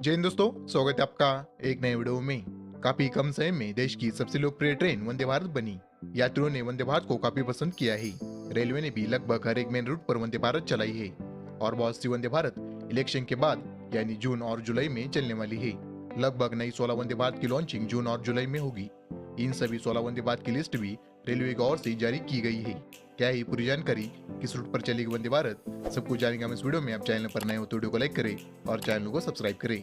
जय हिंद दोस्तों, स्वागत है आपका एक नए वीडियो में। काफी कम समय में देश की सबसे लोकप्रिय ट्रेन वंदे भारत बनी। यात्रियों ने वंदे भारत को काफी पसंद किया है। रेलवे ने भी लगभग हर एक मेन रूट पर वंदे भारत चलाई है और बहुत सी वंदे भारत इलेक्शन के बाद यानी जून और जुलाई में चलने वाली है। लगभग नई 16 वंदे भारत की लॉन्चिंग जून और जुलाई में होगी। इन सभी 16 वंदे भारत की लिस्ट भी रेलवे की ओर से जारी की गई है। क्या है पूरी जानकारी, किस रूट पर चलेगी वंदे भारत, सब कुछ जानेंगे हम इस वीडियो में। आप चैनल पर नए हो तो वीडियो को लाइक करें और चैनल को सब्सक्राइब करें।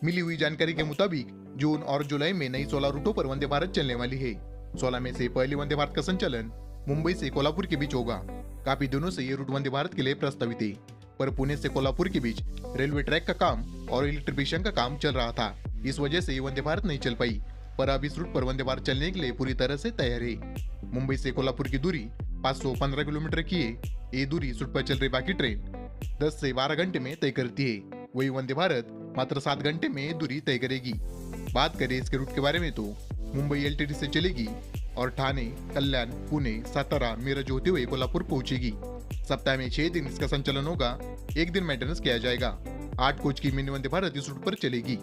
मिली हुई जानकारी के मुताबिक जून और जुलाई में नई 16 रूटों पर वंदे भारत चलने वाली है। 16 में से पहली वंदे भारत का संचालन मुंबई से कोल्हापुर के बीच होगा। काफी दिनों से ये रूट वंदे भारत के लिए प्रस्तावित है, पर पुणे से कोल्हापुर के बीच रेलवे ट्रैक का काम और इलेक्ट्रिफिकेशन का काम चल रहा था। इस वजह से ये वंदे भारत नहीं चल पाई, पर अब इस रूट पर वंदे भारत चलने के लिए पूरी तरह से तैयार है। मुंबई से कोल्हापुर की दूरी 515 किलोमीटर की है। ये दूरी इस रूट पर चल रही बाकी ट्रेन 10 से 12 घंटे में तय करती है। वही वंदे भारत मात्र 7 घंटे में दूरी तय करेगी। बात करें इसके रूट के बारे में तो मुंबई एलटीटी से चलेगी और ठाणे, कल्याण, पुणे, सातारा, मिरज होते हुए कोल्हापुर पहुंचेगी। सप्ताह में 6 दिन इसका संचालन होगा। एक दिन मेंटेनेंस किया जाएगा। 8 कोच की मिनी वंदे भारत इस रूट पर चलेगी।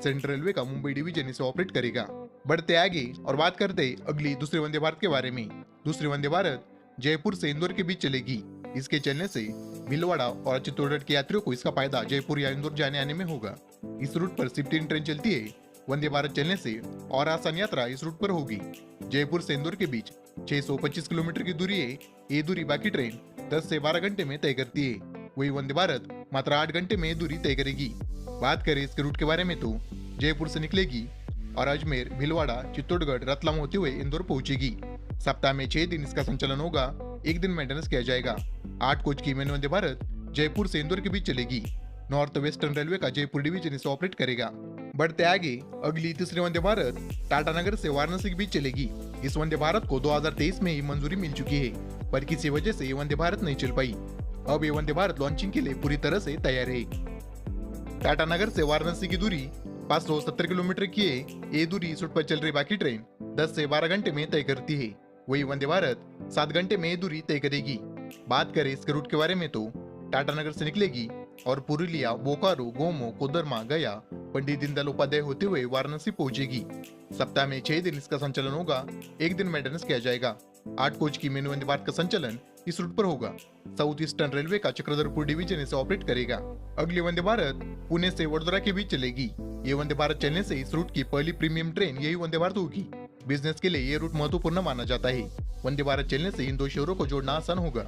सेंट्रल रेलवे का मुंबई डिवीजन इसे ऑपरेट करेगा। बढ़ते आगे और बात करते अगली दूसरे वंदे भारत के बारे में। दूसरी वंदे भारत जयपुर से इंदौर के बीच चलेगी। इसके चलने से भीलवाड़ा और चित्तौड़गढ़ के यात्रियों को इसका फायदा जयपुर या इंदौर जाने आने में होगा। इस रूट पर सिर्फ 3 ट्रेन चलती है। वंदे भारत चलने से और आसान यात्रा इस रूट पर होगी। जयपुर से इंदौर के बीच 625 किलोमीटर की दूरी है। ये दूरी बाकी ट्रेन 10 से 12 घंटे में तय करती है। वही वंदे भारत मात्र 8 घंटे में दूरी तय करेगी। बात करें इसके रूट के बारे में तो जयपुर से निकलेगी और अजमेर, भीलवाड़ा, चित्तौड़गढ़, रतलाम होते हुए इंदौर पहुंचेगी। सप्ताह में 6 दिन इसका संचालन होगा। एक दिन मेंटेनेंस किया जाएगा। 8 कोच की मिनी वंदे भारत जयपुर से इंदौर के बीच चलेगी। नॉर्थ वेस्टर्न रेलवे का जयपुर डिवीजन इसे ऑपरेट करेगा। बढ़ते आगे अगली तीसरी वंदे भारत टाटानगर से वाराणसी के बीच चलेगी। इस वंदे भारत को 2023 में ही मंजूरी मिल चुकी है, पर किसी वजह से ये वंदे भारत नहीं चल पाई। अब ये वंदे भारत लॉन्चिंग के लिए पूरी तरह से तैयार है। टाटानगर से वाराणसी की दूरी 570 किलोमीटर की है। ये दूरी इस रूट पर चल रही बाकी ट्रेन 10 से 12 घंटे में तय करती है। वही वंदे भारत 7 घंटे में दूरी तय करेगी। बात करें इसके रूट के बारे में तो टाटानगर से निकलेगी और पुरुलिया, बोकारो, गोमो, कोदरमा, गया, पंडित दीनदयाल उपाध्याय होते हुए वाराणसी पहुंचेगी। सप्ताह में 6 दिन इसका संचालन होगा। एक दिन मेंटेनेंस किया जाएगा। 8 कोच की मिनी वंदे भारत का संचालन इस रूट पर होगा। साउथ ईस्टर्न रेलवे का चक्रधरपुर डिवीजन इसे ऑपरेट करेगा। अगली वंदे भारत पुणे से वडोदरा के बीच चलेगी। ये वंदे भारत चलने से इस रूट की पहली प्रीमियम ट्रेन यही वंदे भारत होगी। बिजनेस के लिए ये रूट महत्वपूर्ण माना जाता है। वंदे भारत चलने से इन दो शहरों को जोड़ना आसान होगा।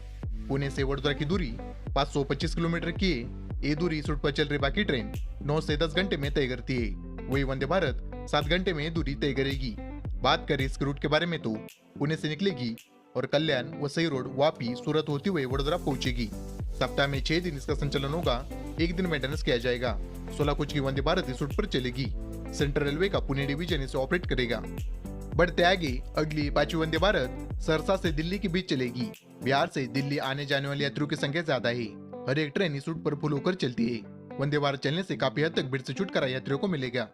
पुणे से वडोदरा की दूरी 525 किलोमीटर की है। ये दूरी इस रूट पर चल रही बाकी ट्रेन 9 से 10 घंटे में तय करती है। वही वंदे भारत 7 घंटे में दूरी तय करेगी। बात करें इस रूट के बारे में तो पुणे से निकलेगी और कल्याण, वसई रोड, वापी, सूरत होते हुए वडोदरा पहुंचेगी। सप्ताह में 6 दिन इसका संचालन होगा। एक दिन मेंटेनेंस किया जाएगा। 16 कोच की वंदे भारत इस रूट पर चलेगी। सेंट्रल रेलवे का पुणे डिवीजन इसे ऑपरेट करेगा। बढ़ते आगे अगली 5वीं वंदे भारत सहरसा से दिल्ली के बीच चलेगी। बिहार से दिल्ली आने जाने वाले यात्रियों की संख्या ज्यादा है। हर एक ट्रेन इस रूट पर फुल होकर चलती है। वंदे भारत चलने से काफी हद तक भीड़ से छुटकारा यात्रियों को मिलेगा।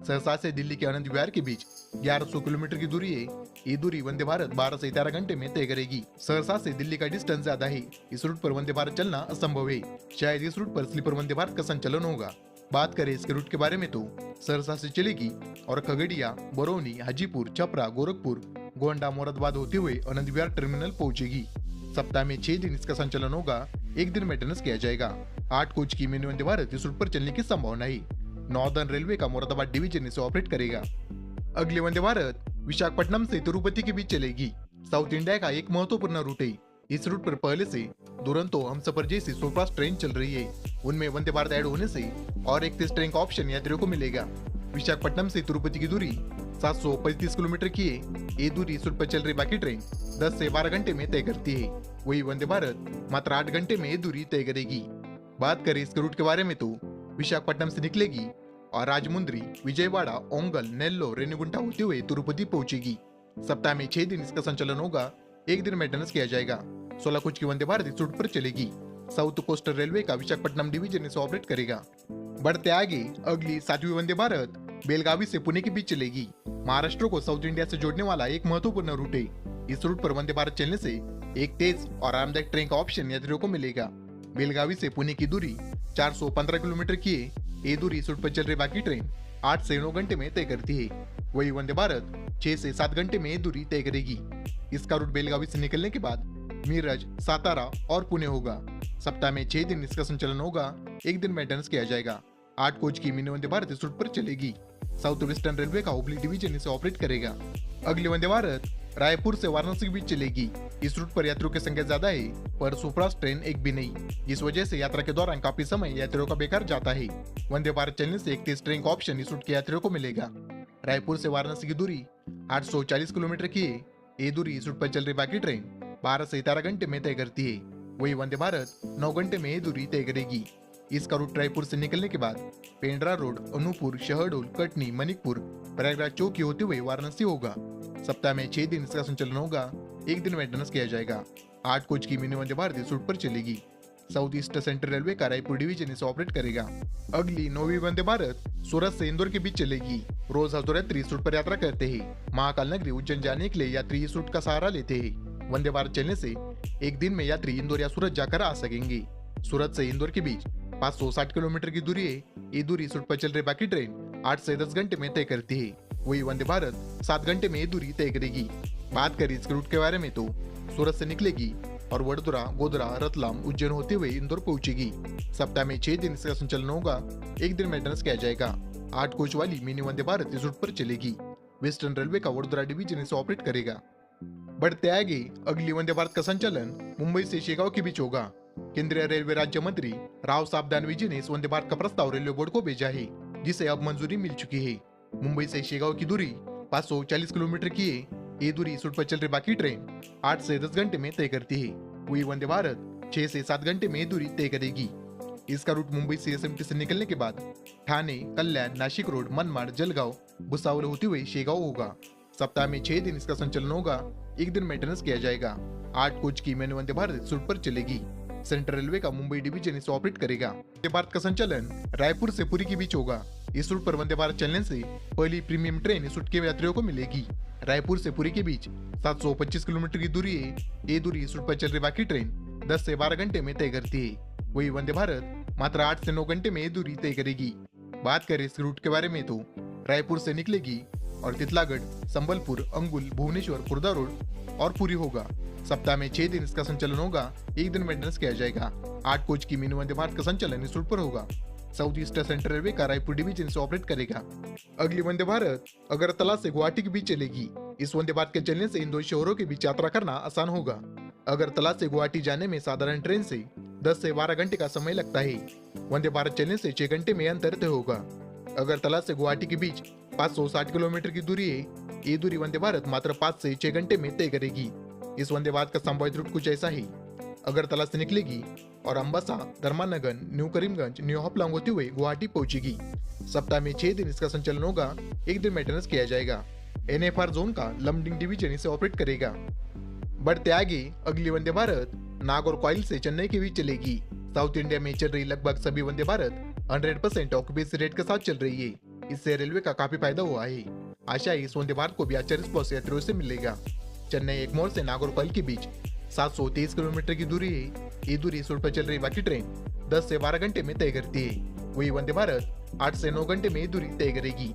सहरसा से दिल्ली के आनंद विहार के बीच 1100 किलोमीटर की दूरी है। ये दूरी वंदे भारत 12 से 13 घंटे में तय करेगी। सहरसा से दिल्ली का डिस्टेंस ज्यादा है। इस रूट पर वंदे भारत चलना असंभव है। शायद इस रूट पर स्लीपर वंदे भारत का संचालन होगा। बात करें इसके रूट के बारे में तो सहरसा से चलेगी और खगड़िया, बरौनी, हाजीपुर, छपरा, गोरखपुर, गोंडा, मोरादाबाद होते हुए आनंद विहार टर्मिनल पहुंचेगी। सप्ताह में 6 दिन इसका संचालन होगा। एक दिन मेंटेनेंस किया जाएगा। 8 कोच की मिनी वंदे भारत इस रूट पर चलने की संभावना है। नॉर्दर्न रेलवे का मोरादाबाद डिवीजन इसे ऑपरेट करेगा। अगली वंदे भारत विशाखापट्टनम से तिरुपति के बीच चलेगी। साउथ इंडिया का एक महत्वपूर्ण रूट है। इस रूट पर पहले से दुरंतो, हमसफर जैसी सुपरफास्ट ट्रेन चल रही है। उनमें वंदे भारत ऐड होने से और एक तेज ट्रेन का ऑप्शन यात्रियों को मिलेगा। विशाखापट्टनम से तिरुपति की दूरी 735 किलोमीटर की है। ये दूरी इस रूट पर चल रही बाकी ट्रेन 10 से 12 घंटे में तय करती है। वही वंदे भारत मात्र 8 घंटे में ये दूरी तय करेगी। बात करें इसके रूट के बारे में तो विशाखापट्टनम से निकलेगी और राजमुंद्री, विजयवाड़ा, ओंगल, नेल्लोर, रेणिगुंटा होते हुए तिरुपति पहुंचेगी। सप्ताह में 6 दिन इसका संचालन होगा। एक दिन मेंटेनेंस किया जाएगा। 16 कोच की वंदे भारत इस रूट पर चलेगी। साउथ कोस्टल रेलवे का विशाखापट्टनम डिवीजन इसे ऑपरेट करेगा। बढ़ते आगे अगली 7वीं वंदे भारत बेलगावी से पुणे के बीच चलेगी। महाराष्ट्र को साउथ इंडिया से जोड़ने वाला एक महत्वपूर्ण रूट है। इस रूट पर वंदे भारत चलने से एक तेज और आरामदायक ट्रेन का ऑप्शन यात्रियों को मिलेगा। बेलगावी से पुणे की दूरी 415 किलोमीटर की ये दूरी इस रूट पर चल रही बाकी ट्रेन 8 से 9 घंटे में तय करती है। वही वंदे भारत 6 से 7 घंटे में ये दूरी तय करेगी। इसका रूट बेलगावी से निकलने के बाद मीरज, सातारा और पुणे होगा। सप्ताह में 6 दिन इसका संचालन होगा, एक दिन मेंटेनेंस किया जाएगा। 8 कोच की मिनी वंदे भारत इस रूट पर चलेगी। साउथ वेस्टर्न रेलवे का हुबली डिवीजन इसे ऑपरेट करेगा। अगली वंदे भारत रायपुर से वाराणसी के बीच चलेगी। इस रूट पर यात्रियों की संख्या ज्यादा है, पर सुपरफास्ट ट्रेन एक भी नहीं। इस वजह से यात्रा के दौरान काफी समय यात्रियों का बेकार जाता है। वंदे भारत चलने से एक तेज ट्रेन का ऑप्शन इस रूट के यात्रियों को मिलेगा। रायपुर से वाराणसी की दूरी 840 किलोमीटर की है। ये दूरी इस रूट पर चल रही बाकी ट्रेन 12 से 13 घंटे में तय करती है। वही वंदे भारत 9 घंटे में ये दूरी तय करेगी। इसका रूट रायपुर से निकलने के बाद पेंड्रा रोड, अनूपपुर, शहडोल, कटनी, मणिकपुर, प्रयागराज चौकी होते हुए वाराणसी होगा। सप्ताह में 6 दिन इसका संचालन होगा, एक दिन मेंटेनेंस किया जाएगा। 8 कोच की मिनी वंदे भारत इस रूट पर चलेगी। साउथ ईस्ट सेंट्रल रेलवे का रायपुर डिवीजन इसे ऑपरेट करेगा। अगली 9वीं वंदे भारत सूरत से इंदौर के बीच चलेगी। रोज हजारों यात्री इस रूट पर यात्रा करते हैं। महाकाल नगरी उज्जैन जाने के लिए यात्री इस रूट का सहारा लेते हैं। वंदे भारत चलने से एक दिन में यात्री इंदौर या सूरत जाकर आ सकेंगे। सूरत से इंदौर के बीच 560 किलोमीटर की दूरी है। ये दूरी इस रूट पर चल रही बाकी ट्रेन 8 से 10 घंटे में तय करती है। वही वंदे भारत 7 घंटे में ये दूरी तय करेगी। बात करें इसके रूट के बारे में तो सूरत से निकलेगी और वडोदरा, गोधरा, रतलाम, उज्जैन होते हुए इंदौर पहुंचेगी। सप्ताह में 6 दिन इसका संचालन होगा, एक दिन मेंटेनेंस किया जाएगा। 8 कोच वाली मिनी वंदे भारत इस रूट पर चलेगी। वेस्टर्न रेलवे का वडोदरा डिवीजन इसे ऑपरेट करेगा। बढ़ते आगे अगली वंदे भारत का संचालन मुंबई से शेगांव के बीच होगा। केंद्रीय रेलवे राज्य मंत्री राव साहब दानवे जी ने इस वंदे भारत का प्रस्ताव रेलवे बोर्ड को भेजा है, जिसे अब मंजूरी मिल चुकी है। मुंबई से शेगांव की दूरी 540 किलोमीटर की है। ये दूरी इस रूट पर चल रही बाकी ट्रेन 8 से 10 घंटे में तय करती है। वही वंदे भारत 6 से 7 घंटे में दूरी तय करेगी। इसका रूट मुंबई से एसएमटी से निकलने के बाद ठाणे, कल्याण, नाशिक रोड, मनमाड, जलगांव, भुसावल होते हुए शेगांव होगा। सप्ताह में 6 दिन इसका संचालन होगा, एक दिन मेंटेनेंस किया जाएगा। 8 कोच की मिनी वंदे भारत इस रूट पर चलेगी। सेंट्रल रेलवे का मुंबई डिवीजन इसे ऑपरेट करेगा। वंदे भारत का संचालन रायपुर से पुरी के बीच होगा। इस रूट पर वंदे भारत चलने से पहली प्रीमियम ट्रेन इस रूट के यात्रियों को मिलेगी। रायपुर से पुरी के बीच 725 किलोमीटर की दूरी है। ये दूरी इस रूट पर चल रही बाकी ट्रेन 10 से 12 घंटे में तय करती है। वही वंदे भारत मात्र 8 से 9 घंटे में ये दूरी तय करेगी। बात करें इस रूट के बारे में तो रायपुर से निकलेगी और तितलागढ़, संबलपुर, अंगुल, भुवनेश्वर, खुर्दा रोड और पुरी होगा। सप्ताह में 6 दिन इसका संचालन होगा, एक दिन मेंटेनेंस किया जाएगा। 8 कोच की मिनी वंदे भारत का संचालन इस रूट पर होगा। साउथ ईस्ट सेंट्रल रेलवे का रायपुर डिवीजन से ऑपरेट करेगा। अगली वंदे भारत अगरतला से गुवाहाटी के बीच चलेगी। इस वंदे भारत के चलने से इन दो शहरों के बीच यात्रा करना आसान होगा। अगरतला से गुवाहाटी जाने में साधारण ट्रेन से 10 से 12 घंटे का समय लगता है। वंदे भारत चलने से 6 घंटे में अंतर तय होगा। अगरतला से गुवाहाटी के बीच 560 किलोमीटर की दूरी है। ये दूरी वंदे भारत मात्र 5 से 6 घंटे में तय करेगी। इस वंदे भारत का संभावित रूट कुछ ऐसा है। अगरतला से निकलेगी और अंबासा, धर्मानगर, न्यू करीमगंज, न्यू हापलांग होते हुए गुवाहाटी पहुंचेगी। सप्ताह में 6 दिन इसका संचालन होगा, एक दिन मेंटेनेंस किया जाएगा। एनएफआर जोन का लमडिंग डिवीजन इसे ऑपरेट करेगा। बढ़ते आगे अगली वंदे भारत नागरकोइल से चेन्नई के बीच चलेगी। साउथ इंडिया में चल रही लगभग सभी वंदे भारत 100% ऑक्यूपेंसी रेट के साथ चल रही है। इससे रेलवे का काफी फायदा हुआ है। आशा है इस वंदे भारत को भी अच्छा रिस्पॉन्स यात्रियों से मिलेगा। चेन्नई एगमोर से नागरकोइल के बीच 723 किलोमीटर की दूरी है। ये दूरी इस रूट पर चल रही बाकी ट्रेन 10 से 12 घंटे में तय करती है। वही वंदे भारत 8 से 9 घंटे में ये दूरी तय करेगी।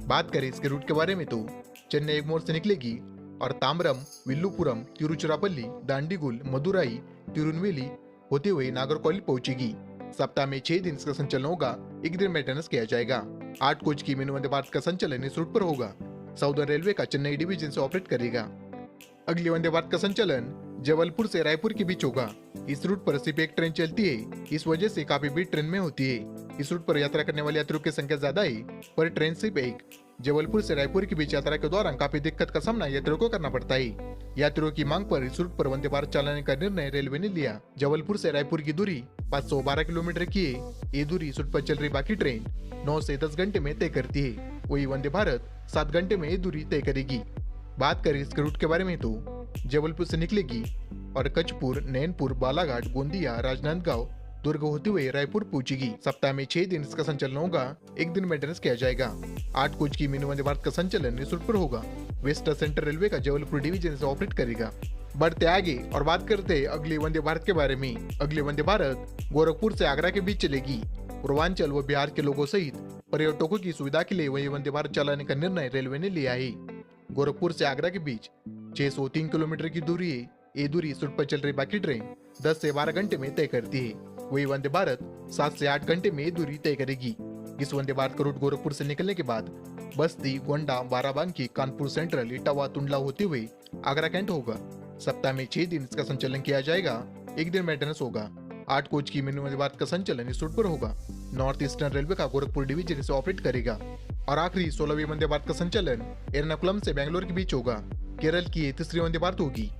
बात करें इसके रूट के बारे में तो चेन्नई एगमोर से निकलेगी और ताम्बरम, विल्लुपुरम, तिरुचिरापल्ली, दांडीगुल, मदुराई, तिरुनवेली होते हुए नागरकोइल पहुंचेगी। सप्ताह में 6 दिन इसका संचालन होगा, एक दिन मेंटेनेंस किया जाएगा। 8 कोच की मिनी वंदे भारत का संचालन इस रूट पर होगा। साउदर्न रेलवे का चेन्नई डिवीजन से ऑपरेट करेगा। अगली वंदे भारत का संचालन जबलपुर से रायपुर के बीच होगा। इस रूट पर सिर्फ एक ट्रेन चलती है, इस वजह से काफी भीड़ ट्रेन में होती है। इस रूट पर यात्रा करने वाले यात्रियों की संख्या ज्यादा है, पर ट्रेन सिर्फ एक। जबलपुर से रायपुर के बीच यात्रा के दौरान काफी दिक्कत का सामना यात्रियों को करना पड़ता है। यात्रियों की मांग पर इस रूट पर वंदे भारत चलाने का निर्णय रेलवे ने लिया। जबलपुर से रायपुर की दूरी 512 किलोमीटर की है। ये दूरी इस रूट पर चल रही बाकी ट्रेन 9 से 10 घंटे में तय करती है। वही वंदे भारत 7 घंटे में ये दूरी तय करेगी। बात करें इसके रूट के बारे में तो जबलपुर से निकलेगी और कचपुर, नैनपुर, बालाघाट, गोंदिया, राजनांदगांव, दुर्ग होते हुए रायपुर पहुंचेगी। सप्ताह में 6 दिन इसका संचालन होगा, एक दिन मेंटेनेंस किया जाएगा। 8 कोच की मिनी वंदे भारत का संचालन इस रूट पर होगा। वेस्ट सेंट्रल रेलवे का जबलपुर डिवीजन से ऑपरेट करेगा। बढ़ते आगे और बात करते हैं अगले वंदे भारत के बारे में। अगले वंदे भारत गोरखपुर से आगरा के बीच चलेगी। पूर्वांचल व बिहार के लोगों सहित पर्यटकों की सुविधा के लिए वही वंदे भारत चलाने का निर्णय रेलवे ने लिया है। गोरखपुर से आगरा के बीच 603 किलोमीटर की दूरी है। ये दूरी इस रूट पर चल रही बाकी ट्रेन 10 से 12 घंटे में तय करती है। वही वंदे भारत 7 से 8 घंटे में ये दूरी तय करेगी। इस वंदे भारत का रूट गोरखपुर से निकलने के बाद बस्ती, गोंडा, बाराबांकी, कानपुर सेंट्रल, इटावा, टुंडला होते हुए आगरा कैंट होगा। सप्ताह में 6 दिन इसका संचालन किया जाएगा। एक दिन मेंटेनेंस होगा। 8 कोच की मिनी वंदे भारत का संचालन इस रूट पर होगा। नॉर्थ ईस्टर्न रेलवे का गोरखपुर डिवीजन इसे ऑपरेट करेगा। और आखिरी 16वीं वंदे भारत का संचालन एर्नाकुलम से बेंगलोर के बीच होगा। केरल की ये तीसरी वंदे भारत होगी।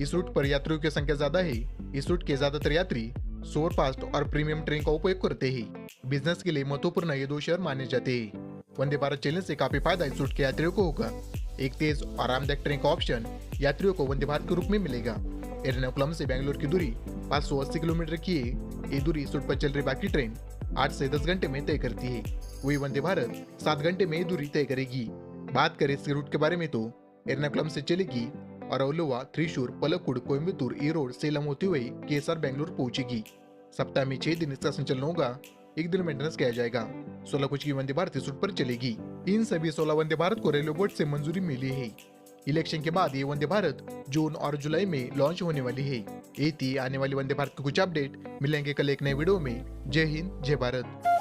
इस रूट पर यात्रियों की संख्या ज्यादा है। इस रूट के ज्यादातर यात्री सुपरफास्ट और प्रीमियम ट्रेन का उपयोग करते हैं। बिजनेस के लिए महत्वपूर्ण ये 2 शहर माने जाते हैं। वंदे भारत चलने से काफी फायदा इस रूट के यात्रियों को होगा। एक तेज और आरामदायक ट्रेन का ऑप्शन यात्रियों को वंदे भारत के रूप में मिलेगा। एर्नाकुलम से बेंगलोर की दूरी 580 किलोमीटर की है। ये दूरी इस रूट पर चल रही बाकी ट्रेन 8 से 10 घंटे में तय करती है। वही वंदे भारत 7 घंटे में दूरी तय करेगी। बात करें इसके रूट के बारे में तो एर्नाकुलम से चलेगी और अवलोवा, त्रिशूर, पलक्कुड़, कोयम्बतूर, ईरोड, सेलम होते हुए केसर बेंगलुरु पहुंचेगी। सप्ताह में 6 दिन इसका संचालन होगा। एक दिन मेंटेनेंस किया जाएगा। 16 कोच की वंदे भारत इस रूट पर चलेगी। इन सभी 16 वंदे भारत को रेलवे बोर्ड से मंजूरी मिली है। इलेक्शन के बाद ये वंदे भारत जून और जुलाई में लॉन्च होने वाली है। ये थी आने वाली वंदे भारत की कुछ अपडेट। मिलेंगे कल एक नए वीडियो में। जय हिंद, जय भारत।